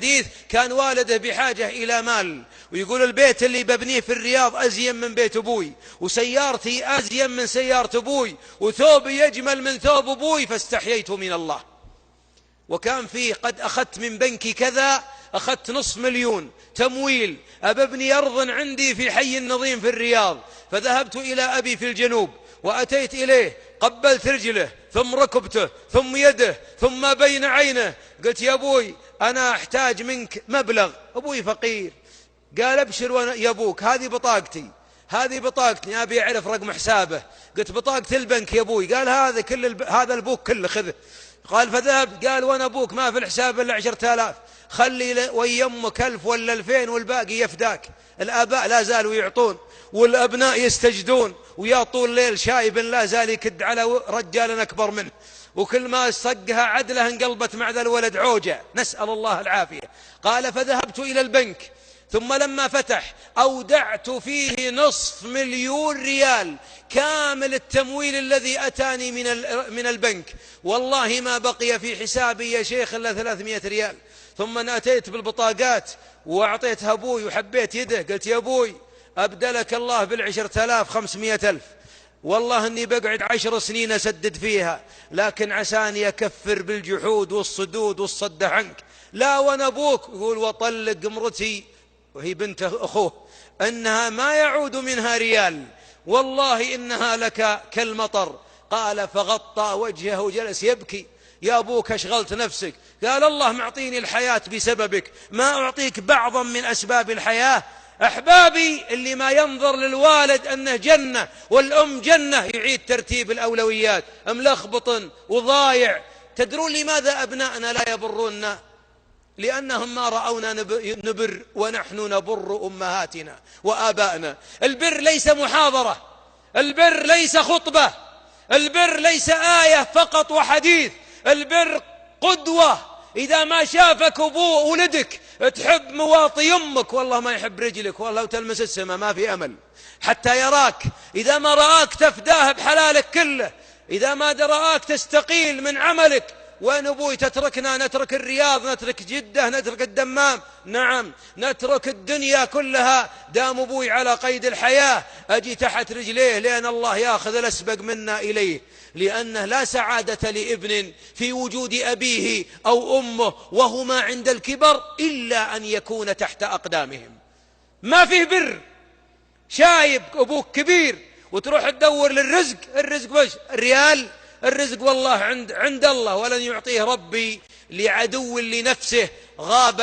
الحديث كان والده بحاجة إلى مال، ويقول البيت اللي ببنيه في الرياض أزين من بيت أبوي، وسيارتي أزين من سيارة أبوي، وثوبي يجمل من ثوب أبوي، فاستحييت من الله. وكان فيه قد أخذت من بنكي كذا، أخذت 500,000 تمويل أبني أرض عندي في حي النظيم في الرياض. فذهبت إلى أبي في الجنوب وأتيت إليه، قبلت رجله ثم ركبته ثم يده ثم ما بين عينه، قلت يا أبوي أنا أحتاج منك مبلغ. أبوي فقير. قال أبشر يا أبوك، هذه بطاقتي، هذه بطاقتي، أبي أعرف رقم حسابه. قلت بطاقة البنك يا أبوي. قال هذا هذا البوك كله خذه. قال فذهب، قال وانا ابوك ما في الحساب الا 10,000، خلي ويمك 1000 ولا 2000 والباقي يفداك. الآباء لا زالوا يعطون والأبناء يستجدون، ويا طول الليل شايب لا زال يكد على رجال أكبر منه، وكل ما صقها عدله انقلبت مع ذا الولد عوجة، نسأل الله العافية. قال فذهبت إلى البنك، ثم لما فتح أودعت فيه 500,000 ريال كامل التمويل الذي أتاني من البنك. والله ما بقي في حسابي يا شيخ إلا 300 ريال. ثم أتيت بالبطاقات وأعطيتها أبوي وحبيت يده، قلت يا أبوي أبدلك الله بال10,000 500,000، والله أني بقعد 10 سنين أسدد فيها، لكن عساني أكفر بالجحود والصدود والصد عنك. لا وأنا أبوك. يقول وطلق امرتي وهي بنت أخوه أنها ما يعود منها ريال، والله إنها لك كالمطر. قال فغطى وجهه وجلس يبكي. يا أبوك أشغلت نفسك. قال الله معطيني الحياة بسببك، ما أعطيك بعضا من أسباب الحياة. أحبابي، اللي ما ينظر للوالد أنه جنة والأم جنة يعيد ترتيب الأولويات، ملخبط وضايع. تدرون لماذا أبناءنا لا يبروننا؟ لأنهم ما رأونا نبر ونحن نبر أمهاتنا وآبائنا. البر ليس محاضرة، البر ليس خطبة، البر ليس آية فقط وحديث، البر قدوة. إذا ما شافك أبوه ولدك تحب مواطي يمك، والله ما يحب رجلك، والله وتلمس السماء ما في أمل حتى يراك. إذا ما رآك تفداه بحلالك كله، إذا ما رآك تستقيل من عملك. وين أبوي تتركنا؟ نترك الرياض، نترك جدة، نترك الدمام، نعم نترك الدنيا كلها. دام أبوي على قيد الحياة أجي تحت رجليه لأن الله يأخذ الأسبق منا إليه. لأنه لا سعادة لابن في وجود أبيه أو أمه وهما عند الكبر إلا أن يكون تحت أقدامهم. ما فيه بر. شايب أبوك كبير وتروح تدور للرزق، الرزق وش؟ الريال؟ الرزق والله عند الله، ولن يعطيه ربي لعدو لنفسه غاب